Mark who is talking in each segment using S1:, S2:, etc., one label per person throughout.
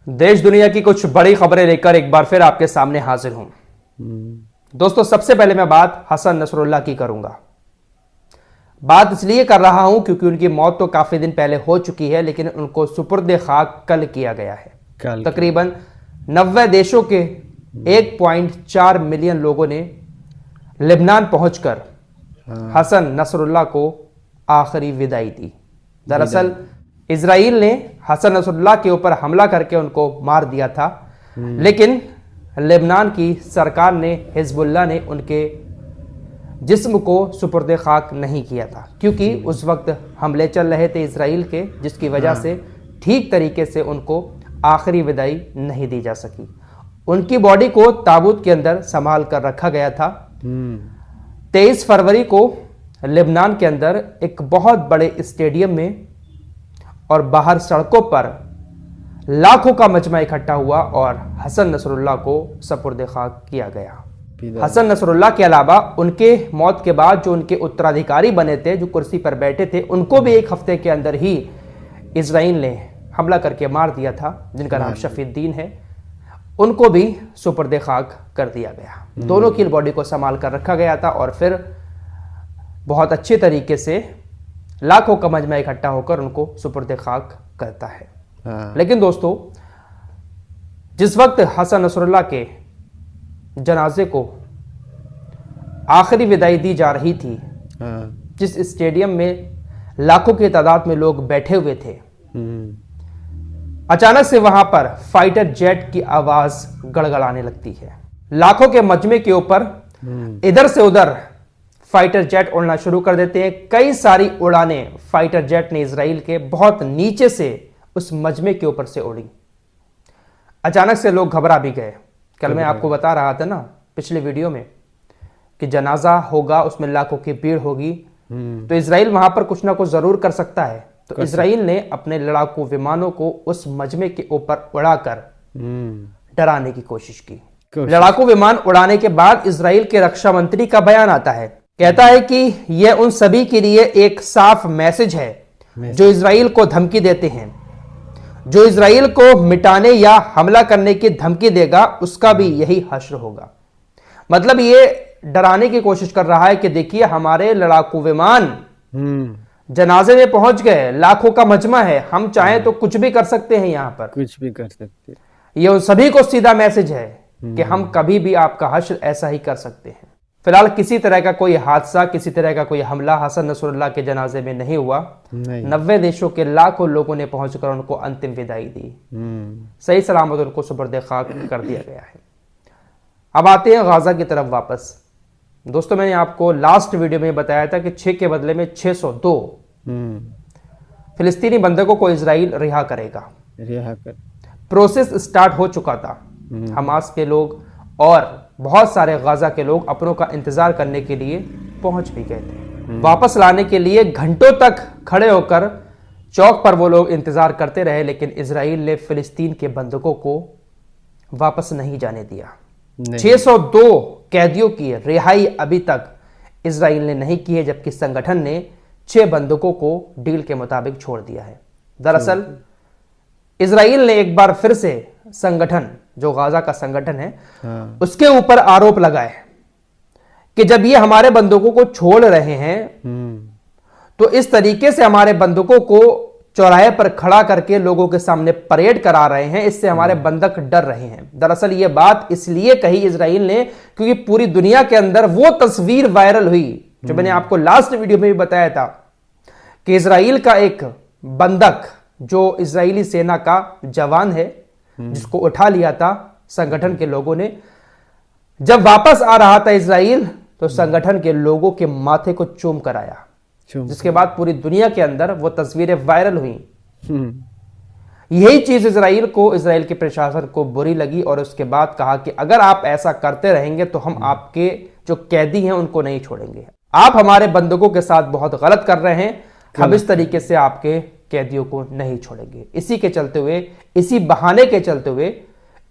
S1: देश दुनिया की कुछ बड़ी खबरें लेकर एक बार फिर आपके सामने हाजिर हूं। दोस्तों, सबसे पहले मैं बात हसन नसरुल्लाह की करूंगा। बात इसलिए कर रहा हूं क्योंकि उनकी मौत तो काफी दिन पहले हो चुकी है, लेकिन उनको सुपुर्द खाक कल किया गया है। तकरीबन 90 देशों के 1.4 मिलियन लोगों ने लेबनान पहुंचकर हसन नसरुल्लाह को आखिरी विदाई दी। दरअसल इजराइल ने हसन नसरुल्लाह के ऊपर हमला करके उनको मार दिया था, लेकिन लेबनान की सरकार ने, हिजबुल्लाह ने उनके जिस्म को सुपुर्द खाक नहीं किया था, क्योंकि उस वक्त हमले चल रहे थे इजराइल के, जिसकी वजह से ठीक तरीके से उनको आखिरी विदाई नहीं दी जा सकी। उनकी बॉडी को ताबूत के अंदर संभाल कर रखा गया था। 23 फरवरी को लेबनान के अंदर एक बहुत बड़े स्टेडियम में और बाहर सड़कों पर लाखों का मजमा इकट्ठा हुआ और हसन नसरुल्लाह को सुपुर्द खाक किया गया। हसन नसरुल्लाह के अलावा उनके मौत के बाद जो उनके उत्तराधिकारी बने थे, जो कुर्सी पर बैठे थे, उनको भी एक हफ्ते के अंदर ही इजराइल ने हमला करके मार दिया था, जिनका नाम शफीउद्दीन है। उनको भी सुपुर्द खाक कर दिया गया। दोनों की बॉडी को संभाल कर रखा गया था और फिर बहुत अच्छे तरीके से लाखों का मजमा इकट्ठा होकर उनको सुपुर्द खाक करता है। लेकिन दोस्तों, जिस वक्त हसन नसरुल्लाह के जनाजे को आखिरी विदाई दी जा रही थी, जिस स्टेडियम में लाखों की तादाद में लोग बैठे हुए थे, अचानक से वहां पर फाइटर जेट की आवाज गड़गड़ाने लगती है। लाखों के मजमे के ऊपर इधर से उधर फाइटर जेट उड़ना शुरू कर देते हैं। कई सारी उड़ानें फाइटर जेट ने इजराइल के बहुत नीचे से उस मजमे के ऊपर से उड़ी। अचानक से लोग घबरा भी गए। कल मैं आपको बता रहा था ना पिछले वीडियो में कि जनाजा होगा, उसमें लाखों की भीड़ होगी, तो इजराइल वहां पर कुछ ना कुछ जरूर कर सकता है। तो इजराइल ने अपने लड़ाकू विमानों को उस मजमे के ऊपर उड़ाकर डराने की कोशिश की। लड़ाकू विमान उड़ाने के बाद इजराइल के रक्षा मंत्री का बयान आता है, कहता है कि यह उन सभी के लिए एक साफ मैसेज है जो इजराइल को धमकी देते हैं। जो इजराइल को मिटाने या हमला करने की धमकी देगा, उसका भी यही हश्र होगा। मतलब ये डराने की कोशिश कर रहा है कि देखिए, हमारे लड़ाकू विमान जनाजे में पहुंच गए, लाखों का मजमा है, हम चाहें तो कुछ भी कर सकते हैं, यहां पर
S2: कुछ भी कर सकते हैं।
S1: ये उन सभी को सीधा मैसेज है कि हम कभी भी आपका हश्र ऐसा ही कर सकते हैं। फिलहाल किसी तरह का कोई हादसा, किसी तरह का कोई हमला हसन नसरुल्लाह के जनाजे में नहीं हुआ। 90 देशों के लाखों लोगों ने पहुंचकर उनको अंतिम विदाई दी। सही सलामत उनको सुपुर्द खाक कर दिया गया है। अब आते हैं गाजा की तरफ वापस। दोस्तों, मैंने आपको लास्ट वीडियो में बताया था कि 6 के बदले में 602 फिलिस्तीनी बंधकों को इजराइल रिहा करेगा। प्रोसेस स्टार्ट हो चुका था। हमास के लोग और बहुत सारे गाजा के लोग अपनों का इंतजार करने के लिए पहुंच भी गए थे। वापस लाने के लिए घंटों तक खड़े होकर चौक पर वो लोग इंतजार करते रहे, लेकिन इजराइल ने फिलिस्तीन के बंधकों को वापस नहीं जाने दिया। 602 कैदियों की रिहाई अभी तक इजराइल ने नहीं की है, जबकि संगठन ने 6 बंधकों को डील के मुताबिक छोड़ दिया है। दरअसल इजराइल ने एक बार फिर से संगठन, जो गाजा का संगठन है, उसके ऊपर आरोप लगाए कि जब ये हमारे बंदूकों को छोड़ रहे हैं तो इस तरीके से हमारे बंदूकों को चौराहे पर खड़ा करके लोगों के सामने परेड करा रहे हैं, इससे हमारे बंधक डर रहे हैं। दरअसल ये बात इसलिए कही इजराइल ने क्योंकि पूरी दुनिया के अंदर वो तस्वीर वायरल हुई जो मैंने आपको लास्ट वीडियो में भी बताया था कि इजराइल का एक बंधक, जो इजरायली सेना का जवान है, जिसको उठा लिया था संगठन के लोगों ने, जब वापस आ रहा था इजराइल तो संगठन के लोगों के माथे को चूम कर आया, जिसके बाद पूरी दुनिया के अंदर वो तस्वीरें वायरल हुई। यही चीज इजराइल के प्रशासन को बुरी लगी और उसके बाद कहा कि अगर आप ऐसा करते रहेंगे तो हम आपके जो कैदी हैं उनको नहीं छोड़ेंगे। आप हमारे बंधकों के साथ बहुत गलत कर रहे हैं, हम इस तरीके से आपके कैदियों को नहीं छोड़ेंगे। इसी के चलते हुए, इसी बहाने के चलते हुए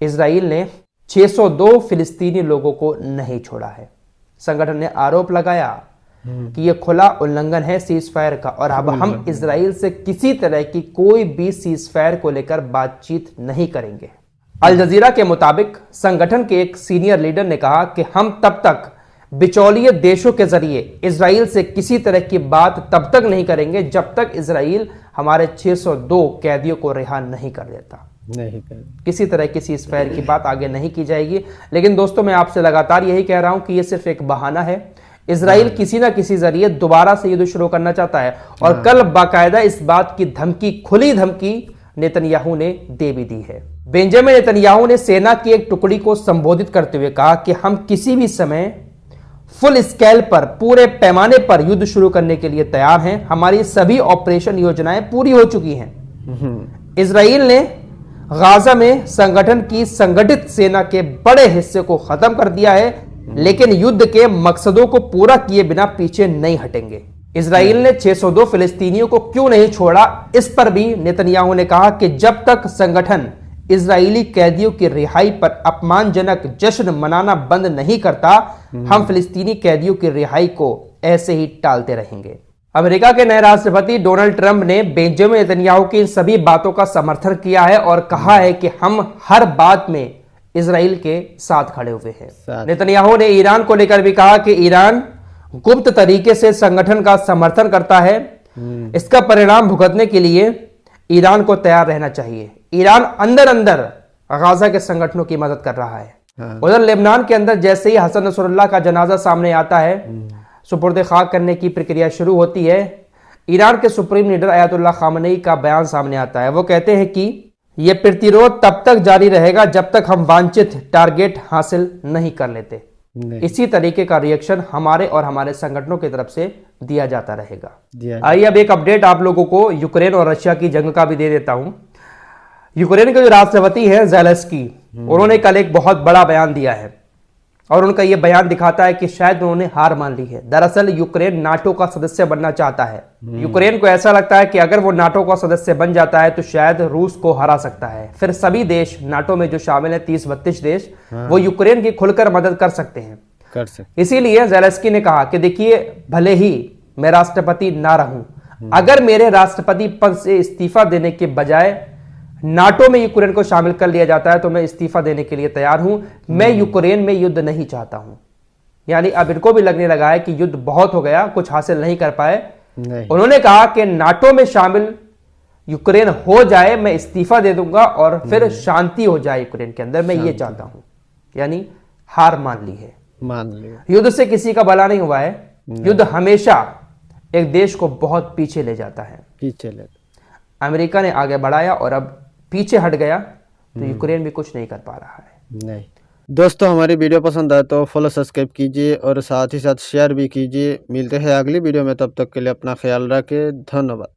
S1: इजराइल ने 602 फिलिस्तीनी लोगों को नहीं छोड़ा है। संगठन ने आरोप लगाया कि ये खुला उल्लंघन है सीज फायर का, और अब हम इजराइल से किसी तरह की कोई भी सीज फायर को लेकर बातचीत नहीं करेंगे। अल जजीरा के मुताबिक संगठन के एक सीनियर लीडर ने कहा कि हम तब तक बिचौलिए देशों के जरिए इजराइल से किसी तरह की बात तब तक नहीं करेंगे जब तक इजराइल हमारे 602 कैदियों को रिहा नहीं कर देता। किसी तरह की सीज फायर की बात आगे नहीं की जाएगी। लेकिन दोस्तों, मैं आपसे लगातार यही कह रहा हूं कि यह सिर्फ एक बहाना है। इजराइल किसी ना किसी जरिए दोबारा से युद्ध शुरू करना चाहता है, और कल बाकायदा इस बात की धमकी, खुली धमकी नेतन्याहू ने दे भी दी है। बेंजामिन नेतन्याहू ने सेना की एक टुकड़ी को संबोधित करते हुए कहा कि हम किसी भी समय फुल स्केल पर, पूरे पैमाने पर युद्ध शुरू करने के लिए तैयार हैं। हमारी सभी ऑपरेशन योजनाएं पूरी हो चुकी हैं। इजराइल ने गाजा में संगठन की संगठित सेना के बड़े हिस्से को खत्म कर दिया है, लेकिन युद्ध के मकसदों को पूरा किए बिना पीछे नहीं हटेंगे। इजराइल ने 602 फिलिस्तीनियों को क्यों नहीं छोड़ा, इस पर भी नेतन्याहू ने कहा कि जब तक संगठन इजरायली कैदियों की रिहाई पर अपमानजनक जश्न मनाना बंद नहीं करता, हम फिलिस्तीनी कैदियों की रिहाई को ऐसे ही टालते रहेंगे। अमेरिका के नए राष्ट्रपति डोनाल्ड ट्रंप ने बेंजामिन नेतन्याहू की इन सभी बातों का समर्थन किया है और कहा है कि हम हर बात में इजराइल के साथ खड़े हुए हैं। नेतन्याहू ने ईरान को लेकर भी कहा कि ईरान गुप्त तरीके से संगठन का समर्थन करता है, इसका परिणाम भुगतने के लिए ईरान को तैयार रहना चाहिए। ईरान अंदर अंदर गाजा के संगठनों की मदद कर रहा है। उधर लेबनान के अंदर जैसे ही हसन नसरुल्लाह का जनाजा सामने आता है, सुपुर्द खाक करने की प्रक्रिया शुरू होती है, ईरान के सुप्रीम लीडर अयातुल्लाह खामनेई का बयान सामने आता है। वो कहते हैं कि यह प्रतिरोध तब तक जारी रहेगा जब तक हम वांछित टारगेट हासिल नहीं कर लेते। इसी तरीके का रिएक्शन हमारे और हमारे संगठनों की तरफ से दिया जाता रहेगा। आइए अब एक अपडेट आप लोगों को यूक्रेन और रशिया की जंग का भी दे देता हूं। यूक्रेन के जो राष्ट्रपति हैं ज़ेलेंस्की, उन्होंने कल एक बहुत बड़ा बयान दिया है, और उनका यह बयान दिखाता है कि शायद उन्होंने हार मान ली है। दरअसल यूक्रेन नाटो का सदस्य बनना चाहता है। यूक्रेन को ऐसा लगता है कि अगर वो नाटो का सदस्य बन जाता है तो शायद रूस को हरा सकता है। फिर सभी देश नाटो में जो शामिल है, 30-32 देश, वो यूक्रेन की खुलकर मदद कर सकते हैं। इसीलिए ज़ेलेंस्की ने कहा कि देखिए, भले ही मैं राष्ट्रपति ना रहूं, अगर मेरे राष्ट्रपति पद से इस्तीफा देने के बजाय नाटो में यूक्रेन को शामिल कर लिया जाता है तो मैं इस्तीफा देने के लिए तैयार हूं। मैं यूक्रेन में युद्ध नहीं चाहता हूं। यानी अब इनको भी लगने लगा है कि युद्ध बहुत हो गया, कुछ हासिल नहीं कर पाए। उन्होंने कहा कि नाटो में शामिल यूक्रेन हो जाए, मैं इस्तीफा दे दूंगा और फिर शांति हो जाए यूक्रेन के अंदर, मैं ये चाहता हूं। यानी हार मान ली है, मान लिया। युद्ध से किसी का भला नहीं हुआ है। युद्ध हमेशा एक देश को बहुत पीछे ले जाता है। अमेरिका ने आगे बढ़ाया और अब पीछे हट गया तो यूक्रेन भी कुछ नहीं कर पा रहा है।
S2: नहीं दोस्तों, हमारी वीडियो पसंद आए तो फॉलो सब्सक्राइब कीजिए और साथ ही साथ शेयर भी कीजिए। मिलते हैं अगली वीडियो में, तब तक के लिए अपना ख्याल रखें। धन्यवाद।